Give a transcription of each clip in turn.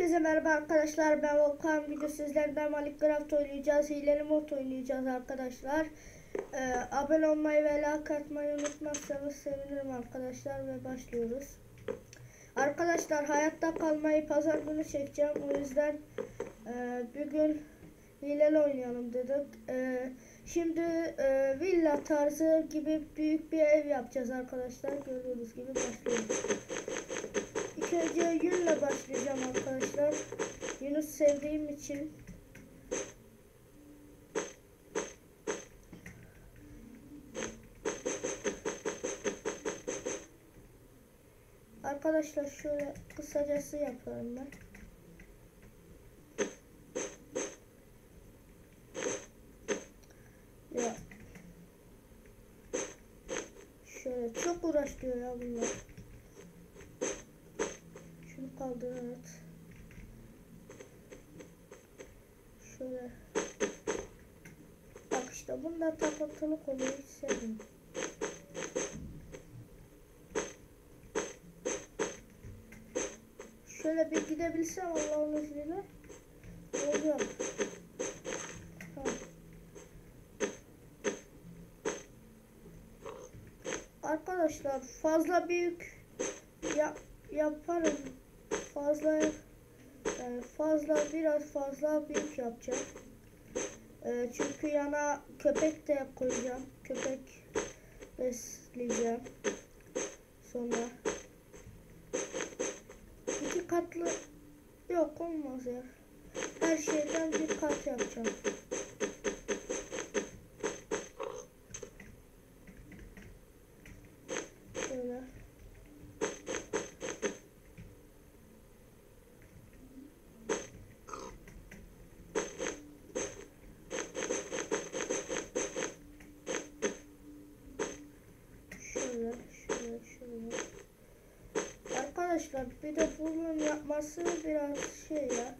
Hepinize merhaba arkadaşlar, ben Volkan. Video sizlerden Minecraft oynayacağız, hileli mod oynayacağız arkadaşlar. Abone olmayı ve like atmayı unutmazsanız sevinirim arkadaşlar ve başlıyoruz. Arkadaşlar hayatta kalmayı pazar günü çekeceğim, o yüzden bugün hileli oynayalım dedik. Şimdi villa tarzı gibi büyük bir ev yapacağız arkadaşlar, gördüğünüz gibi başlıyoruz. İlk önce yünle başlayacağım arkadaşlar. Yünü sevdiğim için. Arkadaşlar şöyle kısacası yapıyorum ben. Ya. Şöyle çok uğraştırıyor ya bunlar. Şunu kaldır, evet. Şöyle. Bak işte bunda takıntılık oluyor, hiç sevmiyorum. Şöyle bir gidebilsem Allah'ın izniyle olacak. Tamam. Arkadaşlar fazla büyük yaparım. Biraz fazla büyük yapacağım. Çünkü yana köpek de koyacağım. Köpek besleyeceğim. Sonra 2 katlı yok, olmaz ya. Her şeyden bir kat yapacağım. Şöyle. Şöyle. Arkadaşlar bir de bunun yapması biraz şey ya,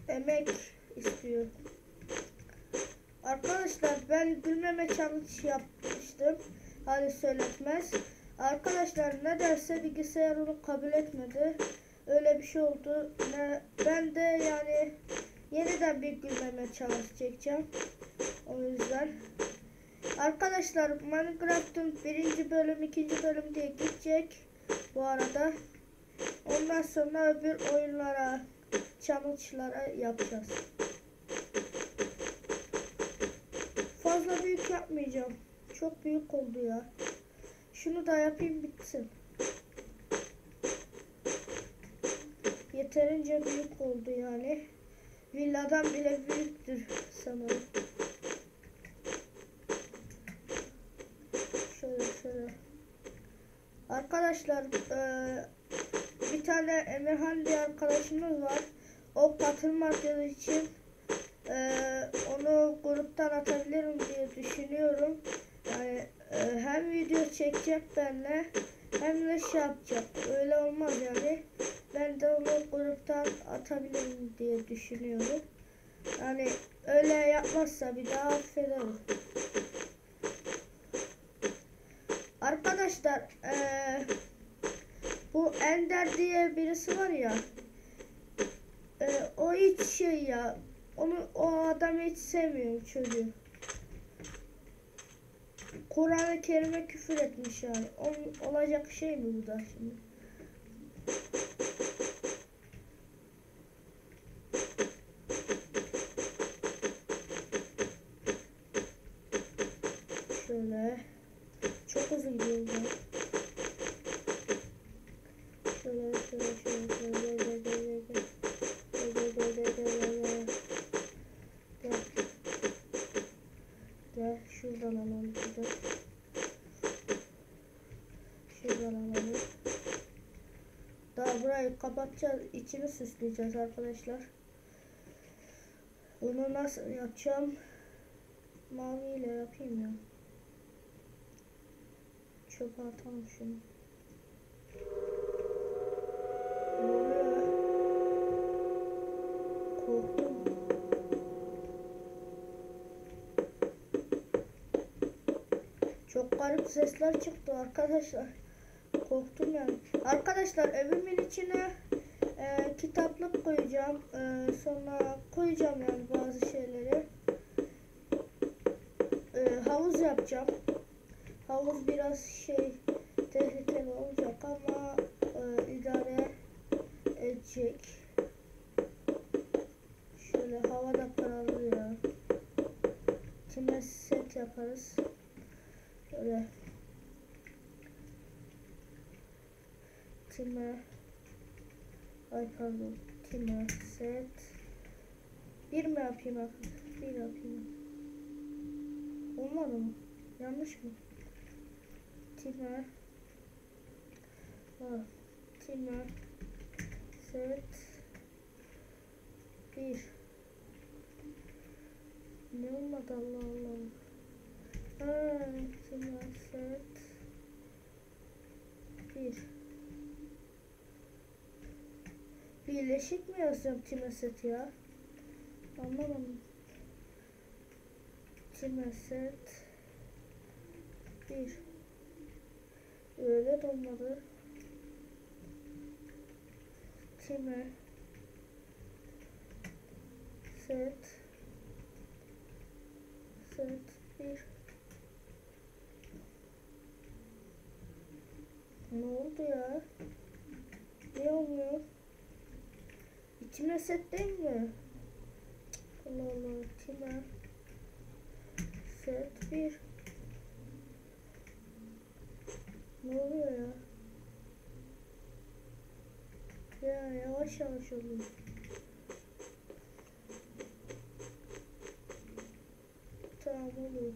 emek istiyor. Arkadaşlar ben gülmeme challenge yapmıştım. Hadi söyletmez. Arkadaşlar nedense bilgisayar onu kabul etmedi. Öyle bir şey oldu. Ben de yani yeniden bir gülmeme challenge çekeceğim. O yüzden. Arkadaşlar Minecraft'ın 1. bölüm 2. bölüm diye gidecek bu arada. Ondan sonra öbür oyunlara, challenge'lara yapacağız. Fazla büyük yapmayacağım. Çok büyük oldu ya. Şunu da yapayım bitsin. Yeterince büyük oldu yani. Villadan bile büyüktür sanırım. Şöyle. Arkadaşlar bir tane Emirhan diye arkadaşımız var. O katılmadığı için onu gruptan atabilirim diye düşünüyorum. Yani hem video çekecek benimle hem de şey yapacak. Öyle olmaz yani. Ben de onu gruptan atabilirim diye düşünüyorum. Yani öyle yapmazsa bir daha affederim. Arkadaşlar bu Ender diye birisi var ya, o hiç şey ya, o adamı hiç sevmiyorum çocuğu. Kur'an-ı Kerim'e küfür etmiş yani. Olacak şey mi bu da şimdi? Şöyle. Çok hızlı gidiyor ya. Şöyle. Gel şuradan alalım. Şuradan alalım. Daha burayı kapatacağız. İçini süsleyeceğiz arkadaşlar. Bunu nasıl yapacağım? Maviyle yapayım ya. Çöpe atalım şunu. Korktum. Çok garip sesler çıktı arkadaşlar. Korktum yani. Arkadaşlar evimin içine kitaplık koyacağım. Sonra koyacağım yani bazı şeyleri. Havuz yapacağım. Havuz biraz tehlikeli olacak ama idare edecek. Şöyle hava da kararıyor. Kime set yaparız. Böyle time set bir mi yapayım arkadaşlar? Bir yapayım. Olmadı mı? Yanlış mı? Time set bir. Ne olmadı Allah Allah. Time set bir. Birleşik mi yazacağım time set ya? Anlamadım. Time set bir. Öyle de olmadı. Time set bir. Ne oldu ya? Ne olmuyor? Time set değil mi? Allah Allah. Time set bir. Ne oluyor ya? Ya yavaş yavaş oluyor. Tamam oluyor.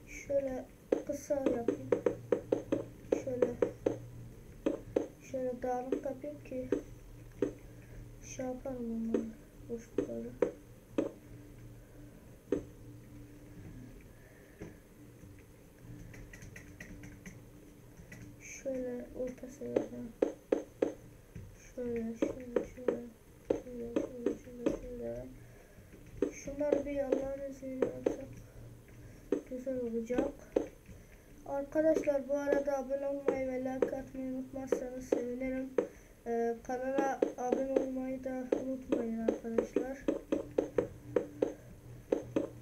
Şöyle kısa yapayım. Şöyle dağınık yapayım ki yaparım onları, boşlukları. Şöyle ortası yapalım. Şöyle. Şunları bir Allah'ın izniyle yapsak güzel olacak. Arkadaşlar bu arada abone olmayı ve like atmayı unutmazsanız sevinirim. Kanala abone olmayı da unutmayın arkadaşlar.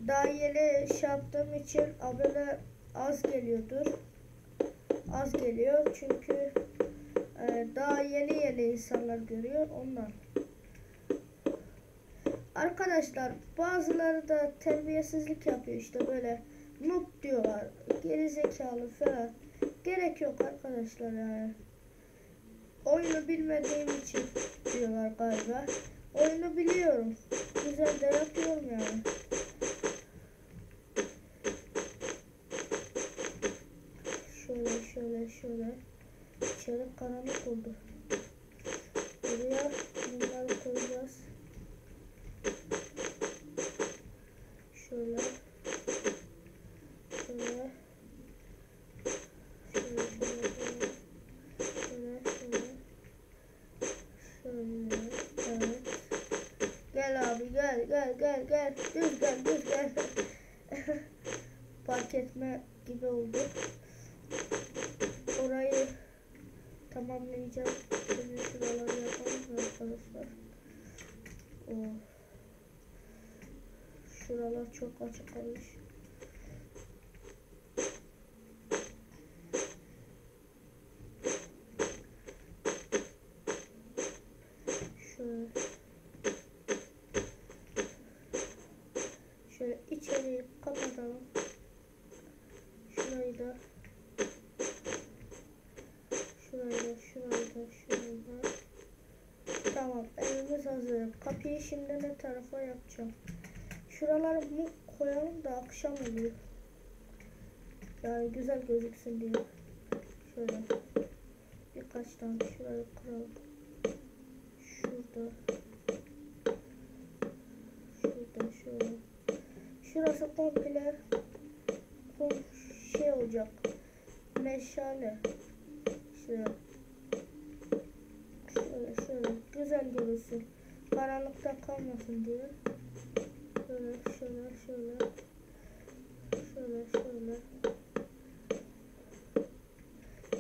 Daha yeni yaptığım için abone az geliyordur. Az geliyor çünkü daha yeni insanlar görüyor ondan. Arkadaşlar bazıları da terbiyesizlik yapıyor, işte böyle noob diyorlar, gerizekalı falan. Gerek yok arkadaşlar yani. Oyunu bilmediğim için diyorlar galiba. Oyunu biliyorum. Güzel de yapıyorum yani. Şöyle. İçeri karanlık oldu. Buraya bunları koyacağız. Şöyle. Evet. Gel abi gel. Düz gel. Fark etme gibi oldu. Orayı tamamlayacağım. Şimdi şuraları yapalım arkadaşlar. Şuralar çok açık kalmış. Şöyle içeriği kapatalım. Şurayı da. Tamam, evimiz hazır. Kapıyı şimdi ne tarafa yapacağım? Şuraları mu koyalım da akşam oluyor. Yani güzel gözüksün diye. Şöyle birkaç tane şurayı kıralım. Şurada şöyle. Şurası komple olacak. Meşale. Şöyle güzel görünsün. Karanlıkta kalmasın diye. Böyle. şöyle. Şöyle şöyle.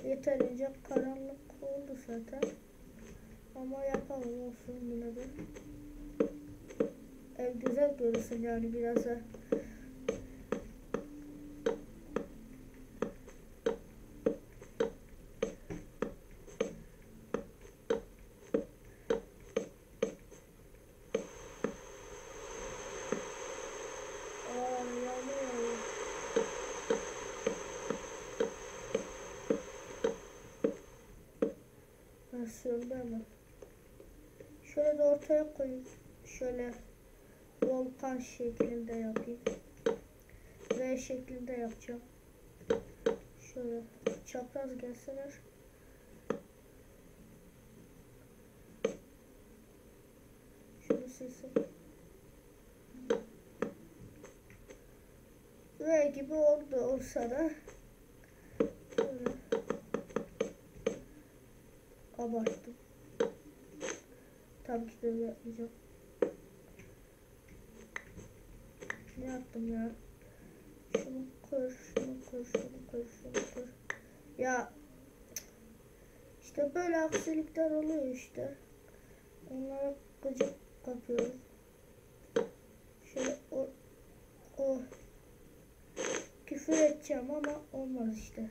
Yeterince karanlık oldu zaten. Ama yapalım, olsun yine de. Ev güzel görünsün yani biraz da. Versiyonda ama. Şöyle de ortaya koyayım. Şöyle volkan şeklinde yapayım. V şeklinde yapacağım. Şöyle çapraz gelseler. Şunu silsin. V gibi oldu olsa da. Şöyle abarttım. Tabii ki de yapmayacağım. Ne yaptım ya? Şunu kır, şunu kır, şunu kır, şunu kır. Ya işte böyle aksilikler oluyor işte. Onlara gıcık kapıyorum. Şöyle o küfür edeceğim ama olmaz işte.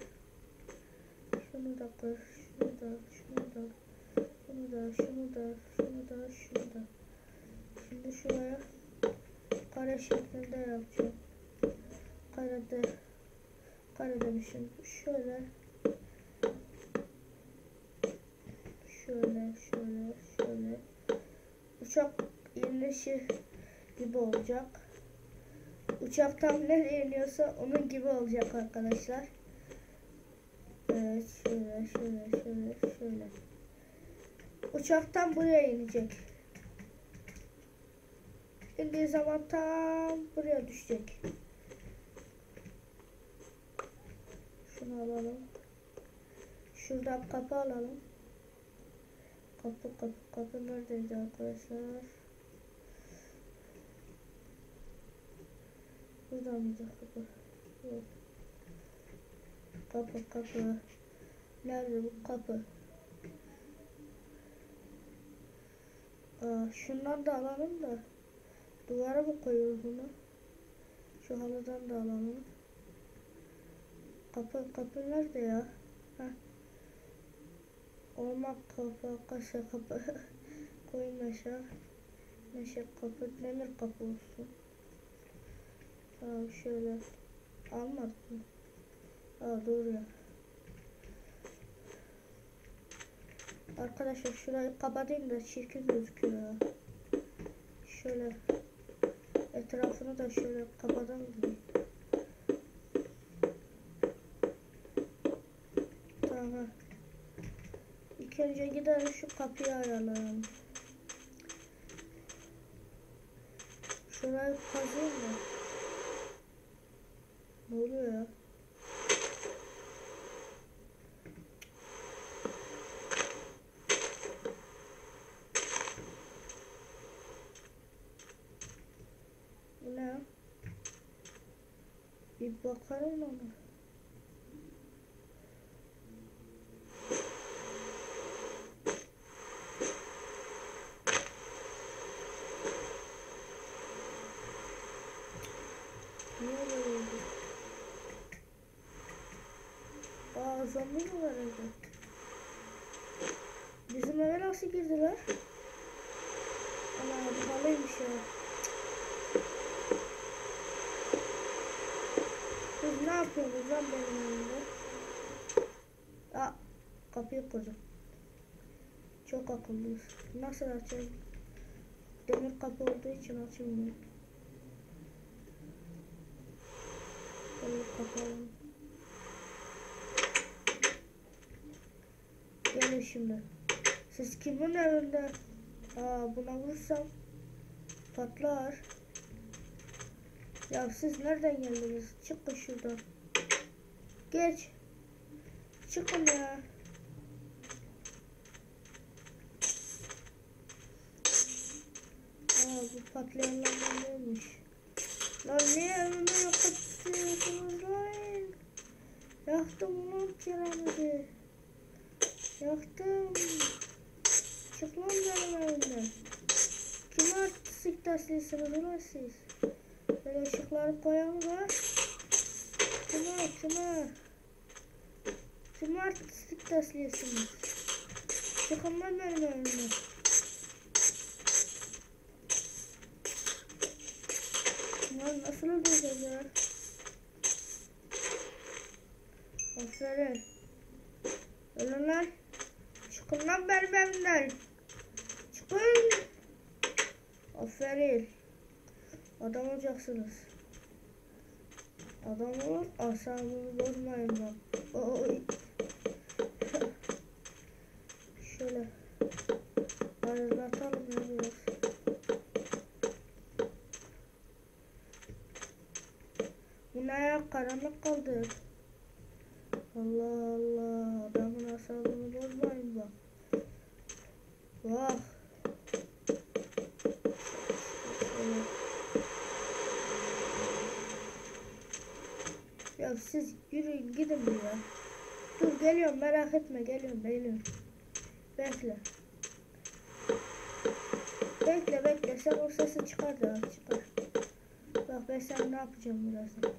Şunu da kır, şunu da, şunu da, şunu da, şunu da, şunu da, şunu da. Şimdi şuraya kare şeklinde yapacağım. Kare demişim. Şöyle uçak inişi gibi olacak. Uçaktan nereye iniyorsa onun gibi olacak arkadaşlar. Evet, şöyle. Uçaktan buraya inecek. İndiği zaman tam buraya düşecek. Şunu alalım. Şuradan kapı alalım. Kapı neredeydi arkadaşlar? Burada mıydı kapı? Yok. Kapı. Nerede bu kapı? Şundan da alalım da. Duvara mı koyuyoruz bunu? Şu halıdan da alalım. Kapı nerede ya? Heh. Olmak kapı, kaşa kapı. Koyun aşağı. Meşe kapı, demir kapı olsun. Şöyle. Almadık mı? Doğru ya. Arkadaşlar şurayı kapatayım da çirkin gözüküyor. Şöyle etrafını da şöyle kapatalım. Tamam. İlk önce gidelim şu kapıyı ayarlayalım. Şurayı kazıyım mı? Ne oluyor ya? Bu ne? Bir bakalım ona. Ne oluyor? Zombi mi var evde? Bizim eve nasıl girdiler? Ana bu halıymış ya. Siz ne yapıyorsunuz lan benim evimde? Kapıyı kırdım. Çok akıllıyız. Nasıl açayım? Demir kapı olduğu için açılmıyor. Böyle kapalım. Gelin şimdi. Siz kimin evinde? Buna vursam patlar. Ya siz nereden geldiniz? Çıkın şuradan. Geç. Çıkın ya. Bu patlayanlardan neymiş? Lan niye evime yok atıyorsunuz lan? Yaktım lan piramidi. Yaktım. Çık lan benim evimden. Kime artistik tasliysınız ulan siz? Böyle ışıkları koyalım ha. Kime artistik tasliysınız? Çıkın lan benim evimden. Lan nasıl öldüreceğiz ya? Aferin. Ölün lan. Çıkın lan benim evimden. Çıkın. Aferin. Adam olacaksınız. Adam olun. Asabımı bozmayın bak. Oy. Şöyle. Ayrılatalım ya biraz. Bu ne ya? Karanlık kaldı. Allah Allah. Adamın asabını bozmayın bak. Vah. Ya siz yürüyün gidin ya. Dur geliyorum merak etme geliyorum. Bekle. Bekle sen o sesi çıkar da çıkar. Bak ben sen ne yapacağım birazdan.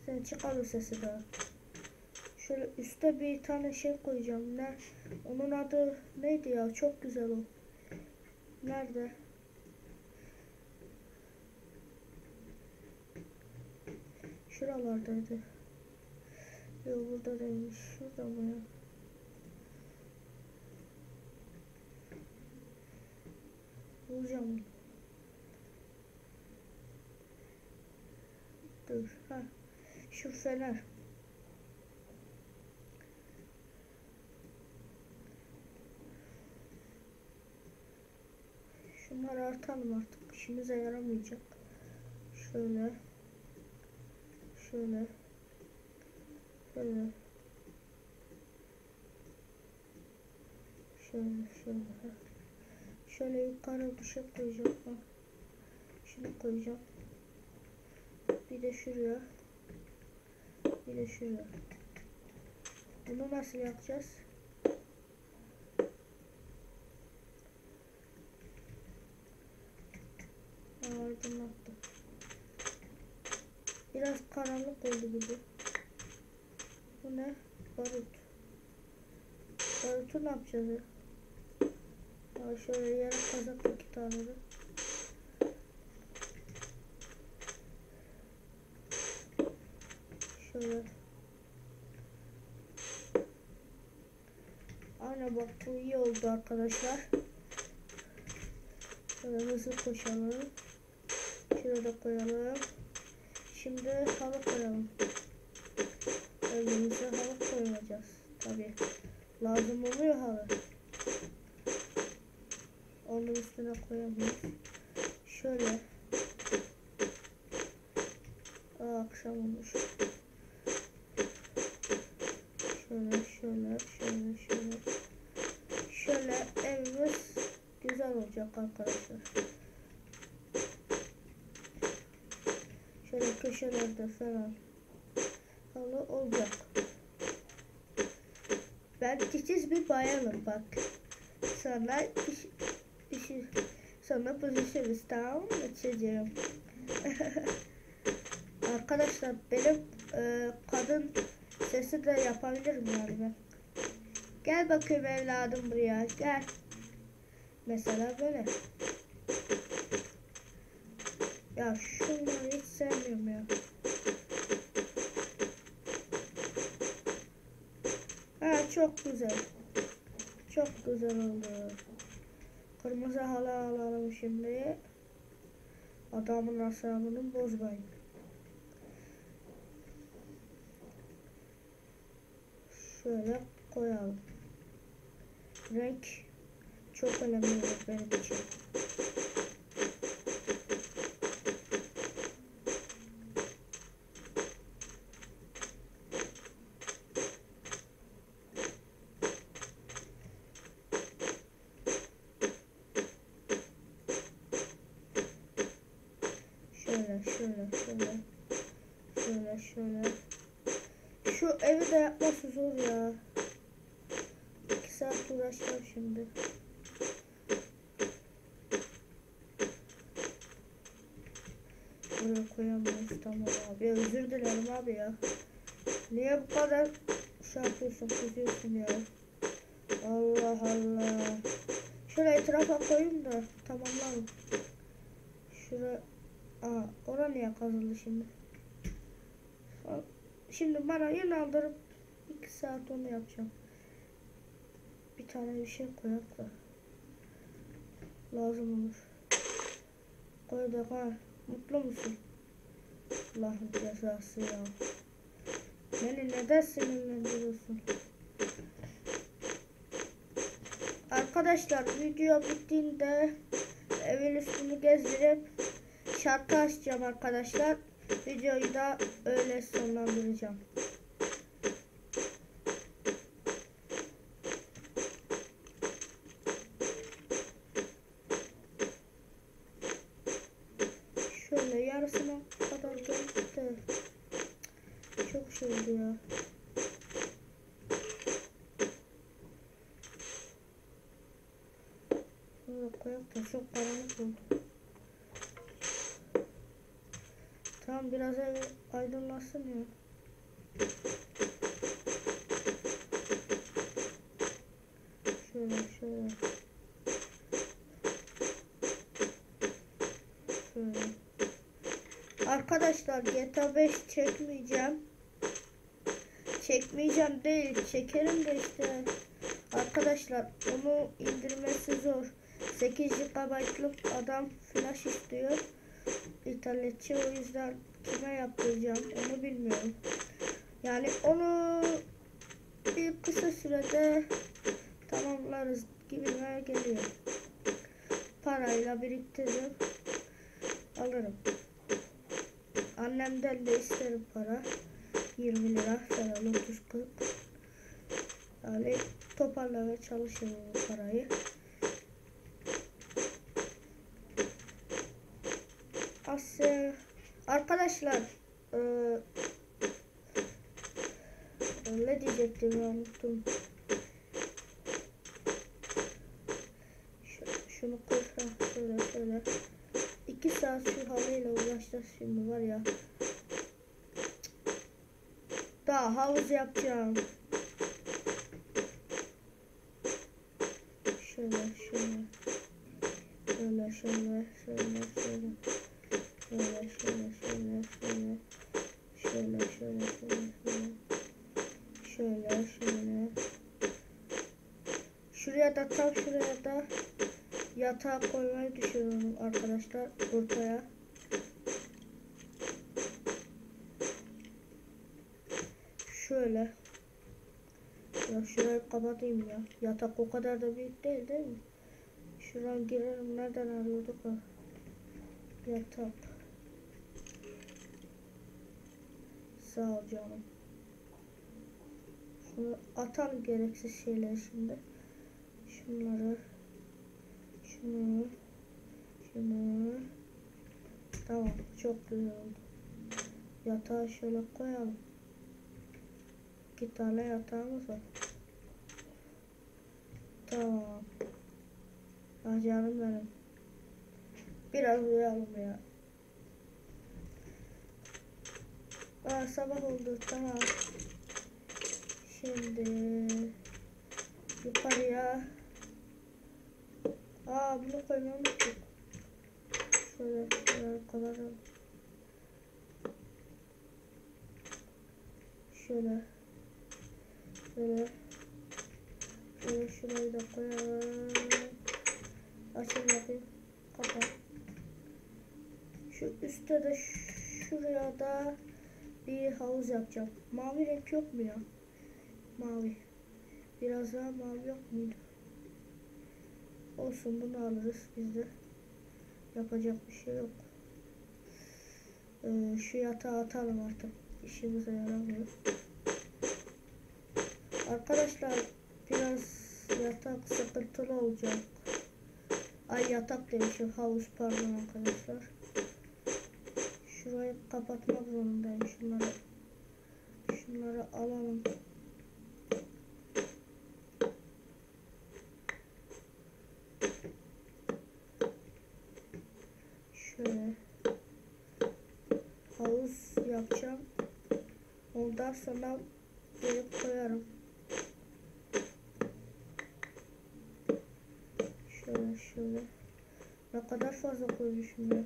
Sen çıkar o sesi daha. Şöyle üstte bir tane şey koyacağım. Ne? Onun adı neydi ya? Çok güzel o. Nerede? Şuralardaydı. Yok burada değilmiş. Şurada mı ya? Bulacağım. Dur. Ha. Şu fener. Şunları artalım artık. İşimize yaramayacak. Şöyle. Şöyle. Şöyle yukarı bir şey koyacağım. Ha. Şunu koyacağım. Bir de şuraya. Bunu nasıl yapacağız? Aydınlattım. Biraz karanlık oldu gibi. Bu ne? Barut. Barutu ne yapacağız ya? Şöyle yarım kazak 2 tane de. Şöyle. Aynen bak bu iyi oldu arkadaşlar. Şöyle hızlı koşalım. Şurada koyalım. Şimdi halı koyalım. Önümüze halı koyacağız. Tabii. Lazım oluyor halı. Onun üstüne koyamıyoruz. Şöyle. Akşam olmuş. Şöyle evimiz güzel olacak arkadaşlar. Şöyle köşelerde falan halı olacak. Ben titiz bir bayanım bak. Sana sonra pozisyonista'm açacağım. Arkadaşlar benim kadın sesi de yapabilirim yani ben. Gel bakayım evladım buraya gel. Mesela böyle. Ya şunları hiç sevmiyorum ya. Ha çok güzel. Çok güzel oldu. Kırmızı halı alalım şimdi. Adamın asabını bozmayın. Şöyle koyalım. Renk çok önemli benim için. Şöyle şöyle şöyle. Şöyle şöyle. Şu evi de yapması zor ya. 2 saat uğraşacağım şimdi. Buraya koyamıyoruz, tamam abi. Özür dilerim abi ya. Niye bu kadar şey yapıyorsun, kızıyorsun ya? Allah Allah. Şöyle etrafa koyayım da tamamlayalım. Şuraya. Aa, oraya niye kazıldı şimdi? Şimdi bana inandırıp 2 saat onu yapacağım. Bir tane bir şey koyak da lazım olur. Koyduk ha. Mutlu musun? Allah'ın cezası ya. Beni neden sinirlendiriyorsun? Arkadaşlar video bittiğinde evin üstünü gezdirip şarkı açacağım arkadaşlar. Videoyu da öyle sonlandıracağım. Şöyle yarısına kadar geldik de çok şey oldu ya. Şöyle koyak da çok karanlık oldu. Tamam, biraz ev aydınlatsın ya. Şöyle şöyle. Şöyle. Arkadaşlar GTA 5 çekmeyeceğim. Çekmeyeceğim değil, çekerim de işte. Arkadaşlar onu indirmesi zor. 8 GB'lık adam flash istiyor. İnternetçi, o yüzden kime yaptıracağım onu bilmiyorum. Yani onu bir kısa sürede tamamlarız gibime geliyor. Parayla biriktiririm, alırım. Annemden de isterim para. 20 lira falan, 30-40. Yani toparlamaya çalışırım bu parayı. Arkadaşlar ne diyecektim ya, unuttum. Şunu koy, şöyle 2 saat şu halıyla uğraşacağız şimdi var ya. Daha havuz yapacağım. Şöyle şuraya da, tam şuraya da yatağı koymayı düşünüyorum arkadaşlar, ortaya. Şöyle. Ya şurayı kapatayım ya. Yatak o kadar da büyük değil mi? Şuradan girelim. Nereden arıyorduk o? Yatak. Sağ ol canım. Şunu atalım, gereksiz şeyler şimdi. Şunları. Şunu. Tamam. Çok güzel oldu. Yatağı şöyle koyalım. 2 tane yatağımız var. Tamam. Ah canım benim. Biraz uyuyalım ya. Aa, sabah oldu, tamam. Şimdi yukarıya. Aa, bunu koymamı unuttuk. Şöyle kalalım. Şöyle şurayı da koyalım. Açın bakayım. Kapat. Şu üstte de şuraya da bir havuz yapacağım. Mavi renk yok mu ya? Mavi. Biraz daha mavi yok muydu? Olsun, bunu alırız biz de. Yapacak bir şey yok. Şu yatağı atalım artık. İşimize yaramıyor. Arkadaşlar biraz yatak sıkıntılı olacak. Ay, yatak demişim, havuz, pardon arkadaşlar. şurayı kapatmak zorundayım. Şunları alalım. Şöyle havuz yapacağım. Ondan sonra gelip koyarım. Şöyle. Ne kadar fazla koymuşum ya.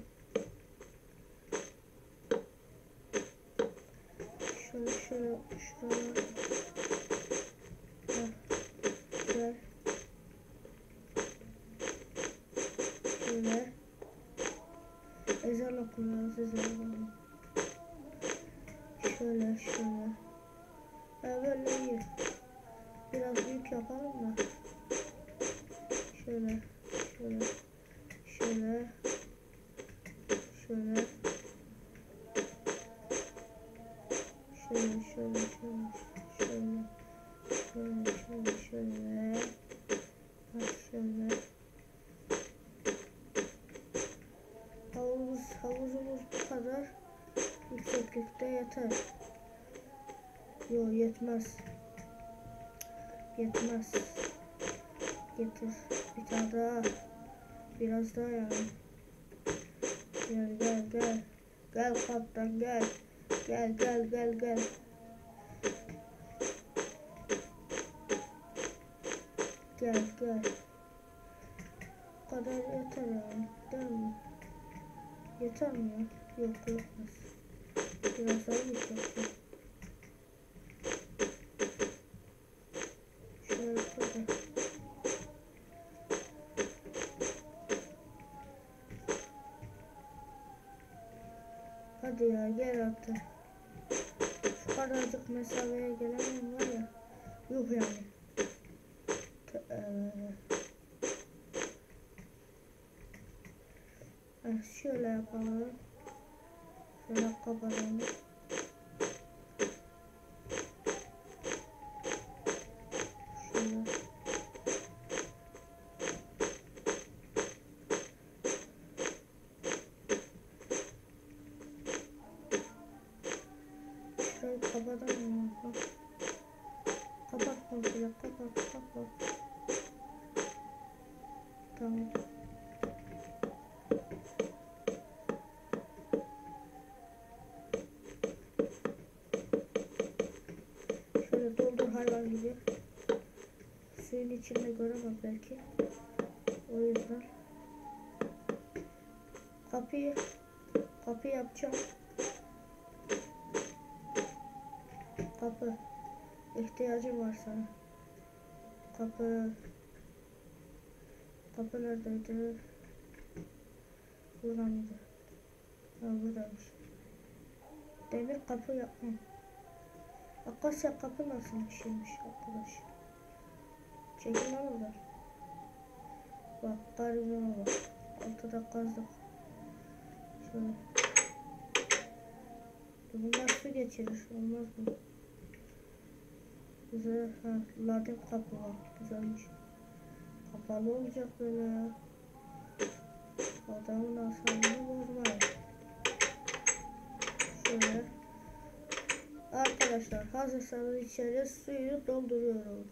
Şöyle şuraya. Gel. Şöyle. Ezan okunuyoruz, ezan. Şöyle. Böyle iyi. Biraz büyük yapalım da. Şöyle. Bak şöyle. Havuzumuz bu kadar yükseklikte yeter. Yok, yetmez. Getir. Bir tane daha. Biraz daha yani. Gel. Gel kaptan gel. Gel. Gel. Bu kadar yeter yani. Değil mi? Yeter mi ya? Yok, yetmez. Biraz daha yükselttim. Şöyle. Hadi ya, gel artık. Şu kadarcık mesafeye gelemem var ya. Yok yani. Şöyle yapalım. Şöyle kapatalım. Şöyle. Şurayı kapatalım. Kapat komple, kapat. Tamam. Şöyle doldur hayvan gibi. Suyun içinde göremem belki. O yüzden kapı yapacağım. Kapı. İhtiyacım var sana. Kapı neredeydi? Burada mıydı? Ha, buradaymış. Demir kapı yapmam. Akasya kapı nasıl bir şeymiş arkadaş? Çekin oradan. Bak garibime bak. Altıda kazdık. Şöyle. Bunlar su geçirir. Olmaz mı? Güzel. Ladin kapı var. Güzelmiş. Kapalı olacak böyle ya. Adamın asabını bozmayın. Şöyle. Arkadaşlar hazırsanız içeri suyu dolduruyorum.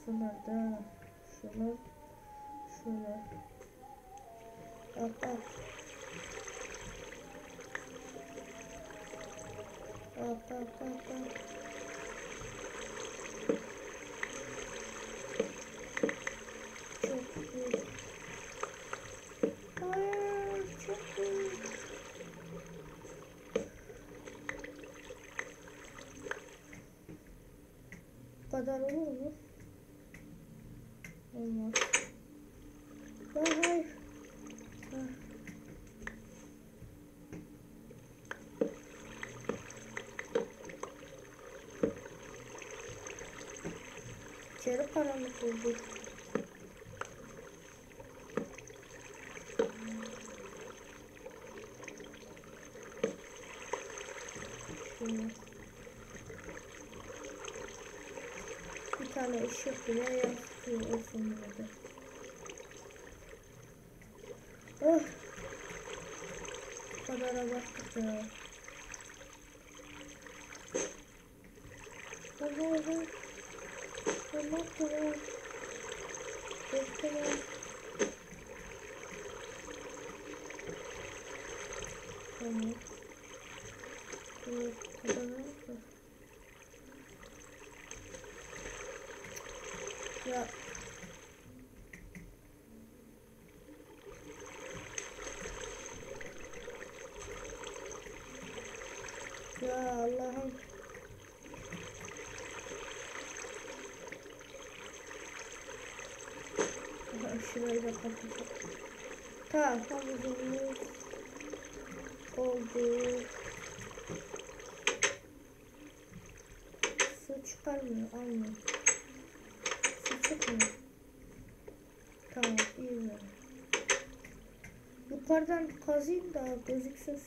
Şunlar da şunu şöyle. Al. Çok büyük. Hayır, çok büyük. Bu kadar olur mu? Olmaz. Hayır. İçeri karanlık oldu. Şöyle. Bir tane ışık bile yansıtıyor olsun burada. Oh. kadar abarttık ya. Hadi. Tamam. Bekle. Tamam. Evet, kadar oldu. Ya. Ya Allah'ım. Şurayı da kapatacağım. Tamam, havuzumuz oldu. Su çıkarmıyor, almıyor. Su çıkmıyor. Tamam, iyi böyle. Yukarıdan kazayım da gözüksüz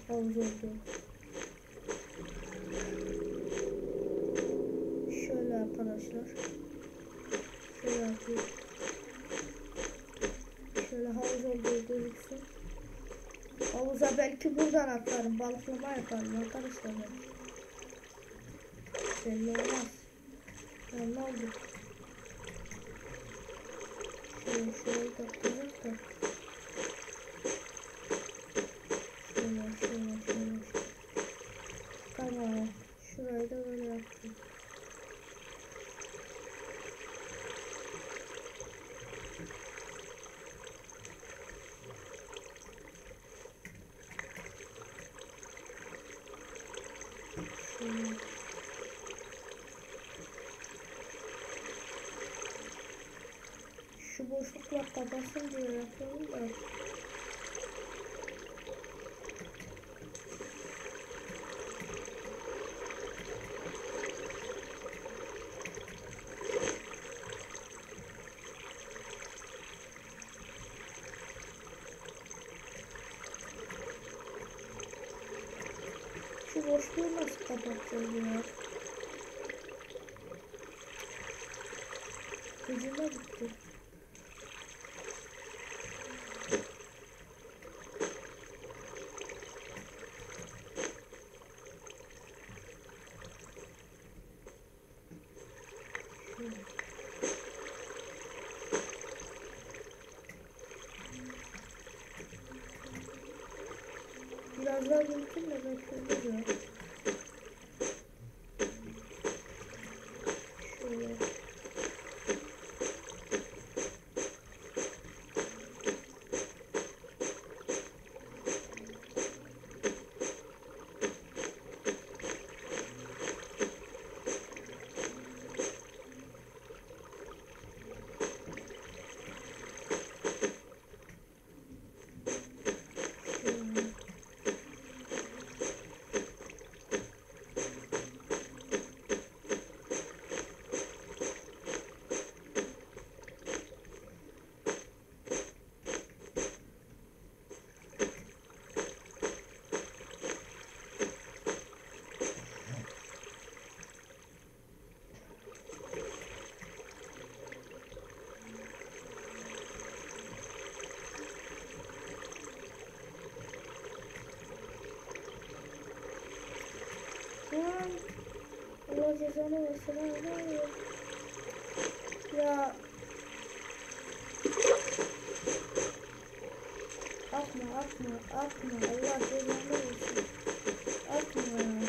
havuz oldu. Şöyle arkadaşlar. Şöyle yapayım. Şöyle havuz olduğu gözüksün. Havuza belki buradan atlarım. Balıklama yaparım arkadaşlar. Belli olmaz. Ya ne oldu? Şurayı da koyacak da. Şöyle. Tamam. Şurayı da böyle yaptım. Şu boşluklar kapatsın diye yapıyorum da. Şu boşluğu nasıl kapatacağız ya? Ucuna gitti. Biraz daha mümkün de bekliyoruz ya. Şöyle. Lan Allah cezanı versin abi. Ya atma Allah cezanı versin. Atma ya.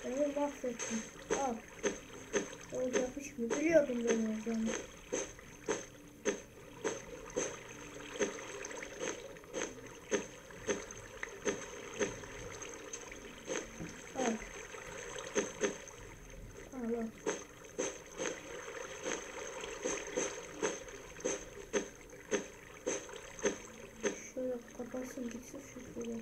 Beni mahvettin. Al. Olacak iş mi? Biliyordum ben olacağını. Kapatsın gitsin şu şöyle.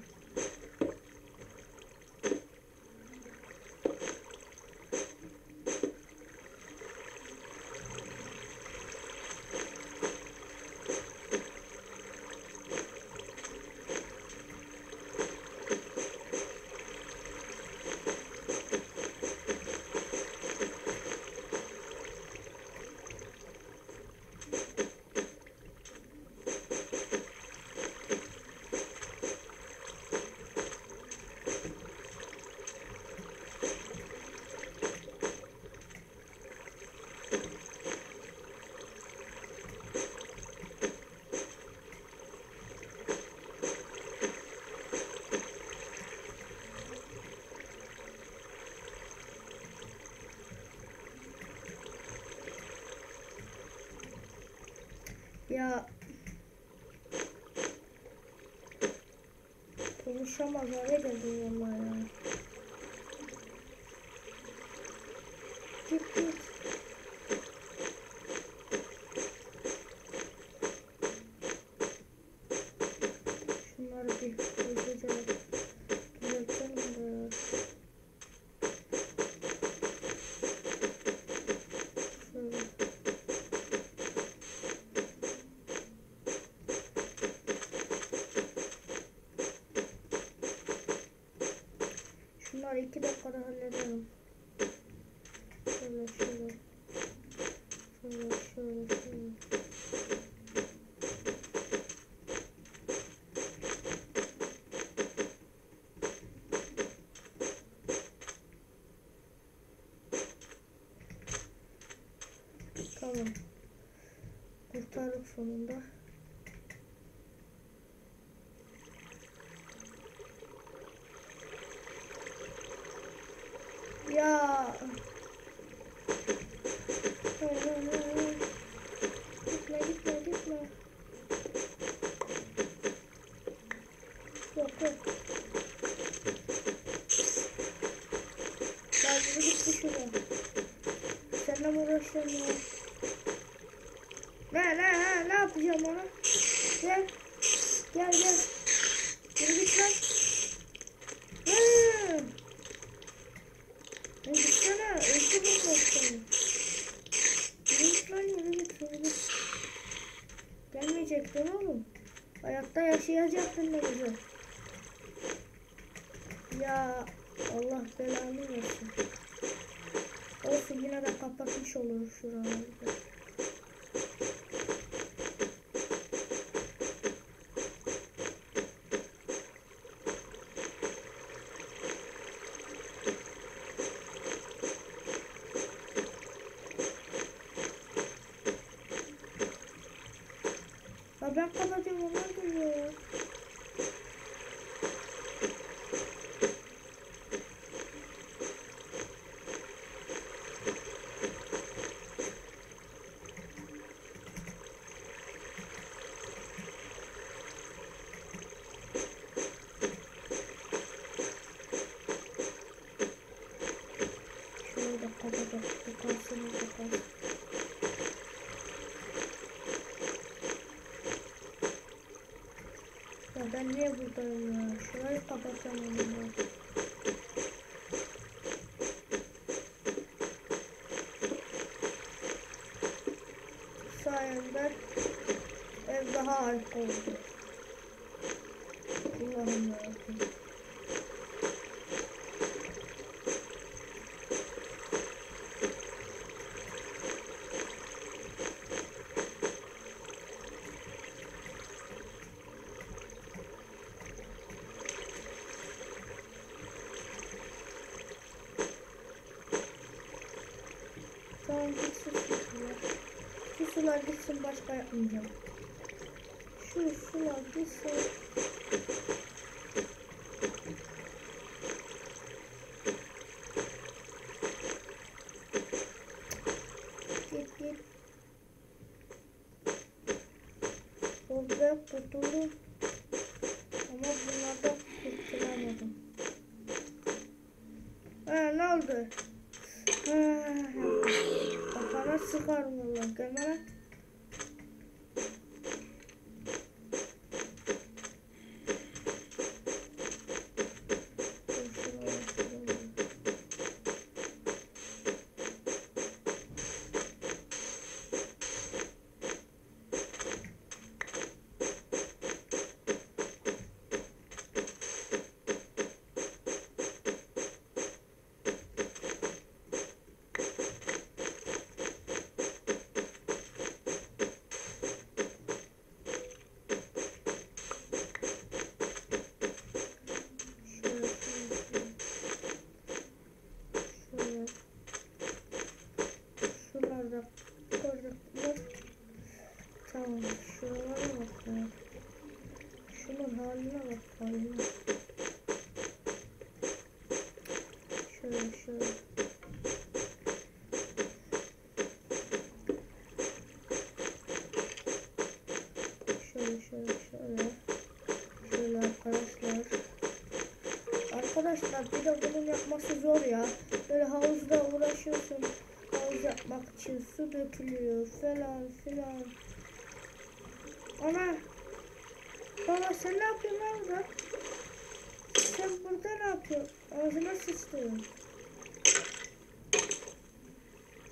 Ya konuşamaz hale geldim vallahi ya. Git git. Şunları bir hızlıca düzeltelim de. Şöyle. Şunları 2 dakikada hallederim. Şöyle şöyle. Şöyle şöyle şöyle. Tamam. Kurtardık sonunda. Ya. Gitme gitme gitme. Yok yok. Ya yürü git şuraya. Seninle mi uğraşıyorum ya? Ne yapacağım ona? Gel. Gel gel. Yürü git lan. Gitsene. Öldü mü seni? Yürü git lan yürü git. Gelmeyecektin oğlum. Hayatta yaşayacaktın ne güzel. Ya Allah belanı versin. Olsun yine de kapatmış olur şuraları. Ya ben kapatıyorum onlar geliyor ya. Şöyle de kapatalım. Bu kalsın bu kalsın. Ya ben niye buradayım ya? Şurayı kapatamam ya. Sayende ev daha harika oldu. Allah'ım yarabbim. Tamam gitsin şu sular. Şu sular gitsin başka yapmayacağım. Şu sular gitsin. Git git. Orada kurtuldum. Ama bunlardan kurtulamadım. Ne oldu? Kafana sıkarım valla. Gel bana. Tamam, şuralara bak ya. Şunun haline bak, haline. Şöyle. arkadaşlar, bir de bunun yapması zor ya. Böyle havuzda uğraşıyorsun. Havuz yapmak için su dökülüyor falan filan. Ana. Baba sen ne yapıyorsun lan burada? Sen burada ne yapıyorsun? Ağzına sıçtın.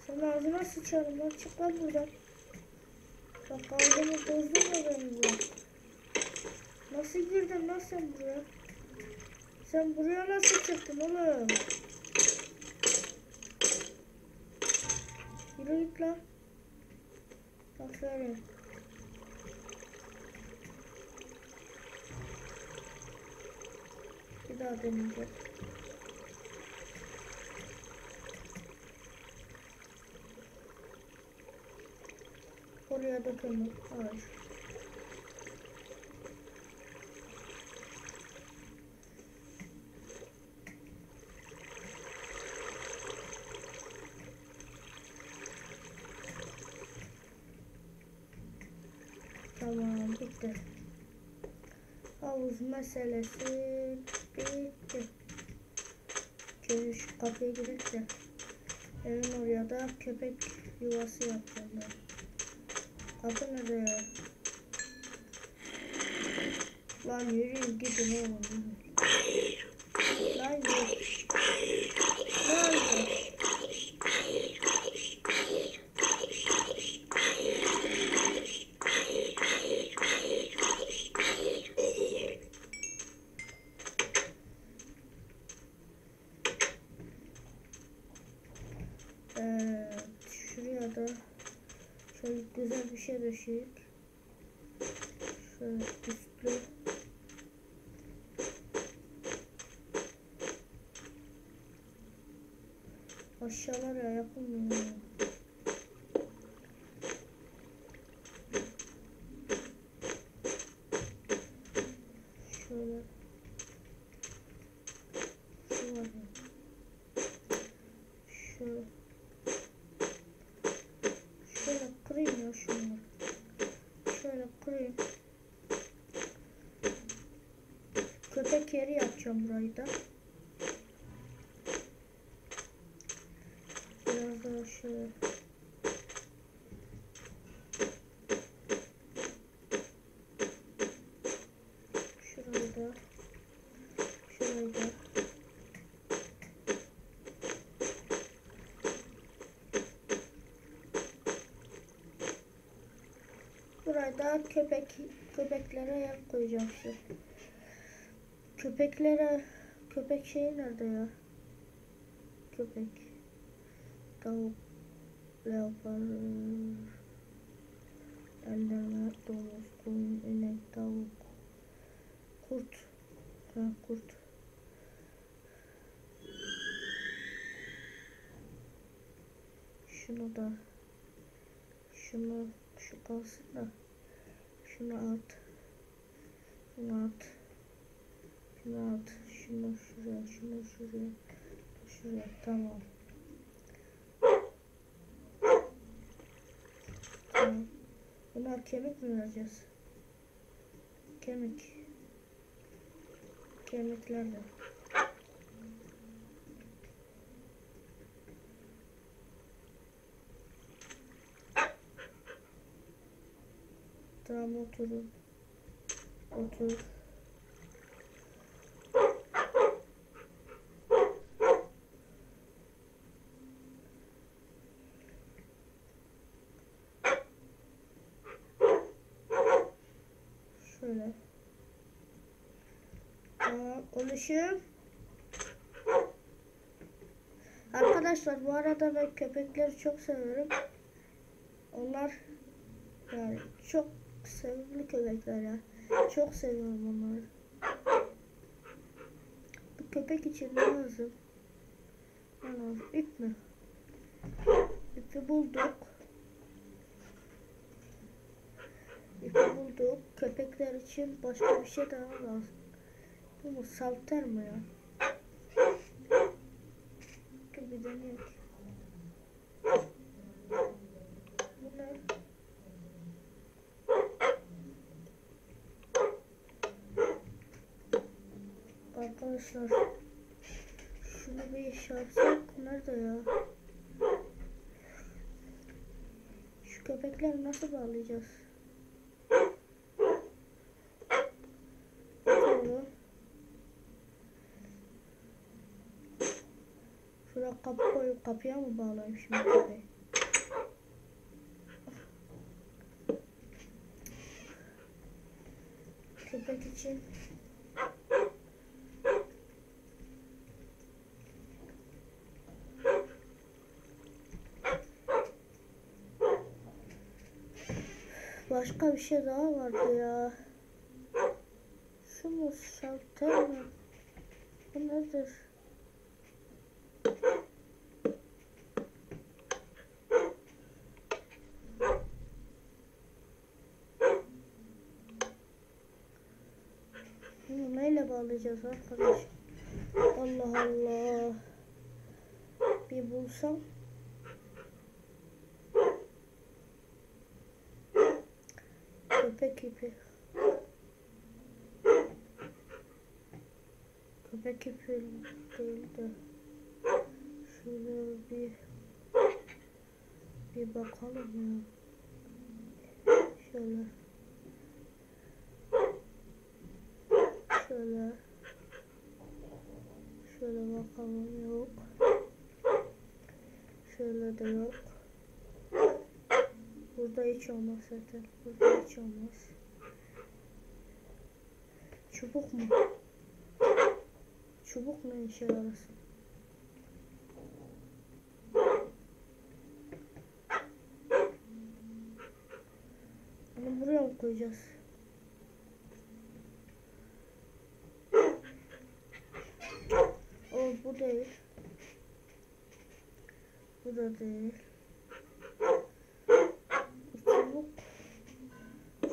Sen ağzına sıçarım lan. Çık lan buradan. Bak ağzımı bozdurma benim bu. Nasıl girdin lan sen buraya? Sen buraya nasıl çıktın oğlum? Yürü git lan. Aferin. Bir daha deneyeceğim. Oraya da kömür. Hayır. Tamam, bitti. Havuz meselesi bitti. Şöyle şu kapıya girip de evin oraya da köpek yuvası yapacağım ben. Kapı nerede ya? Lan yürüyün gidin oğlum. Lan yürü. Ne oldu? Şuraya da şöyle güzel bir şey döşeyik. Şöyle üstlü. Aşağılara yapılmıyor. Şöyle. Şu var ya. Şöyle. Şöyle kırayım ya şunları. Şöyle kırayım. Köpek yeri yapacağım burayı da. Biraz daha şöyle. Şurayı da. Şurayı da. Buraya da köpeklere yer koyacağım işte. Köpek şeyi nerede ya? Köpek. Tavuk. Leopar. Enderme. Domuz. Koyun. İnek. Tavuk. Kurt. Ha, kurt. Şunu da. Şu kalsın da. Şunu at. Şunu at. Şunu at. Şunu şuraya. Şunu şuraya. Şuraya. Tamam. Tamam. Buna kemik mi vereceğiz? Kemik. Kemikler de. Tamam oturun. Otur. Şöyle. Tamam konuşayım. Arkadaşlar bu arada ben köpekleri çok severim. Onlar yani çok sevimli köpekler ya. Çok seviyorum onları. Bu köpek için ne lazım? Ne lazım? İp mi? İpi bulduk. İpi bulduk. Köpekler için başka bir şey daha lazım. Bu salter mı ya? Dur bir deneyelim. Bu ne? Arkadaşlar Şunu bir işaretledik. Nerede ya? Şu köpekleri nasıl bağlayacağız? Bakalım. Şuraya kapı koyup kapıya mı bağlayayım şimdi köpeği? Köpek için başka bir şey daha vardı ya. Şu mu, şalter mi? Bu nedir? Bunu neyle bağlayacağız arkadaş? Allah Allah. Bir bulsam. Köpek ipi. Köpek ipi değil de. Şöyle bir bakalım ya. Şöyle. Şöyle bakalım, yok. Şöyle de yok. Burada hiç olmaz zaten. Burada hiç olmaz. Çubuk mu? Çubuk ne işe yarasın? Bunu buraya mı koyacağız? O bu değil. Bu da değil.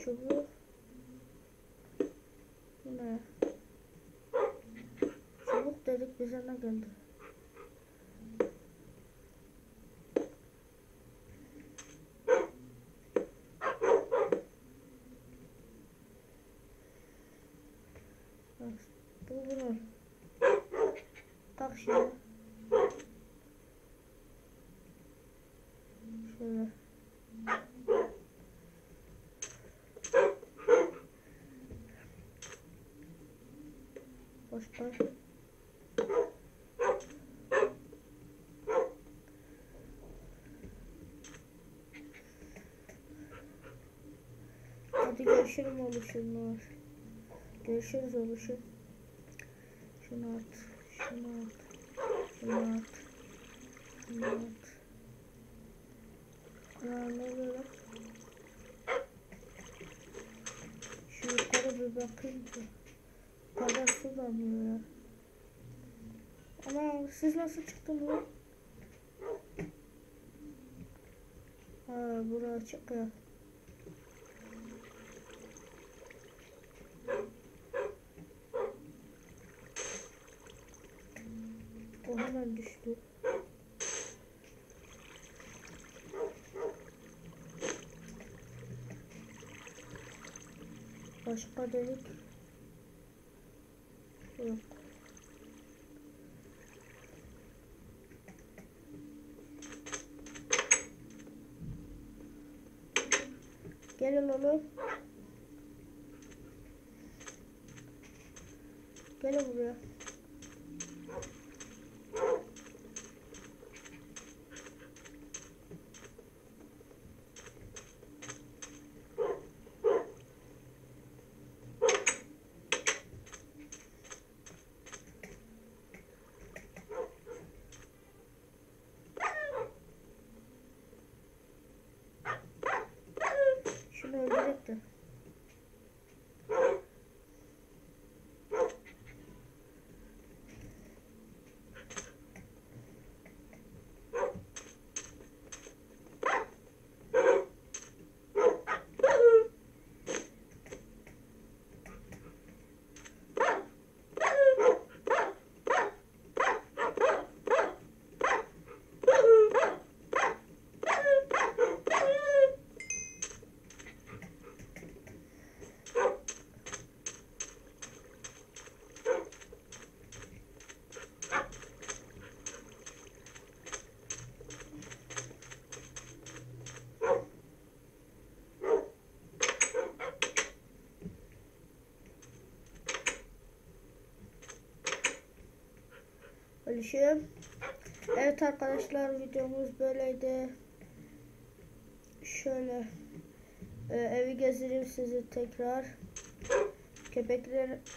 Çubuk. Bu ne? Çubuk dedik, bize ne geldi? Bu bunun. Kalk şimdi. Şöyle. Başka. Hadi görüşürüz oluşumlar. Görüşürüz oluşum. Şunu at. Şunu at. Şunu at. Şunu at. Ya ne böyle? Şu yukarı bir bakayım ki. Bu kadar su damlıyor ya. Ama siz nasıl çıktınız lan? Ha, burası açık ya. O hemen düştü. Başka delik yok. Gelin oğlum. Gelin buraya. Şunu öldürek de. Ölüşüm. Evet arkadaşlar, videomuz böyleydi. Şöyle evi gezdireyim sizi tekrar.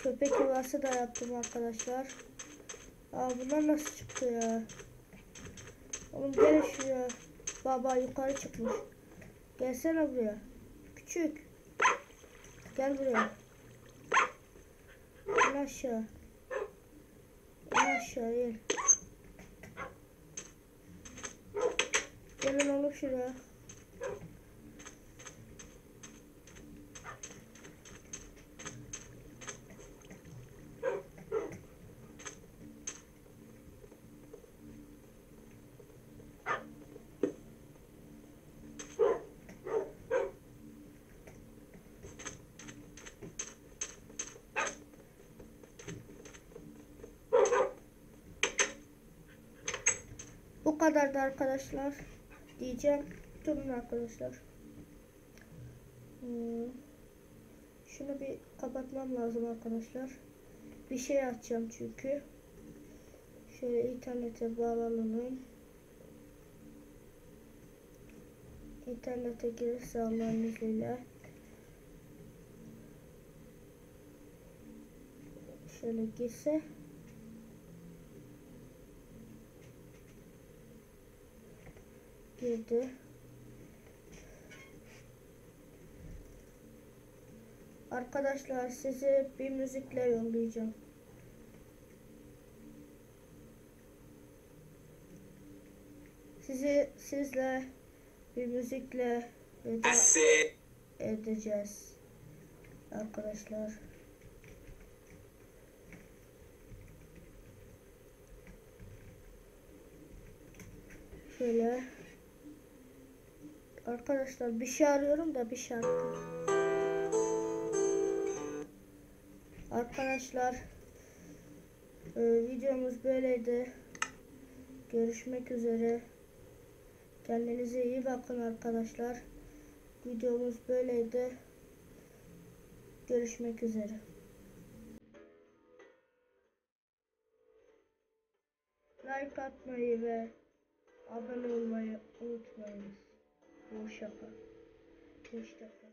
Köpek yuvası da yaptım arkadaşlar. Bunlar nasıl çıktı ya? Oğlum gel şuraya. Baba yukarı çıkmış. Gelsene buraya. Küçük. Gel buraya. İn aşağı. İn aşağı in. Gelin oğlum şuraya. Bu kadardı arkadaşlar diyeceğim. Durun arkadaşlar. Şunu bir kapatmam lazım arkadaşlar. Bir şey açacağım çünkü. Şöyle internete bağlanalım. İnternete girirse Allah'ın izniyle. Şöyle girse. Girdi. Arkadaşlar sizi bir müzikle yollayacağım. Sizle bir müzikle veda edeceğiz arkadaşlar. Şöyle arkadaşlar bir şey arıyorum da bir şarkı. Arkadaşlar videomuz böyleydi. Görüşmek üzere. Kendinize iyi bakın arkadaşlar. Videomuz böyleydi. Görüşmek üzere. Like atmayı ve abone olmayı unutmayınız. Hoşça kal. Hoşça kal.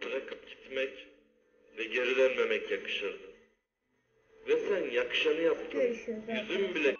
Bırakıp gitmek ve geri dönmemek yakışırdı. Ve sen yakışanı yaptın. Görüşürüz. Yüzün bile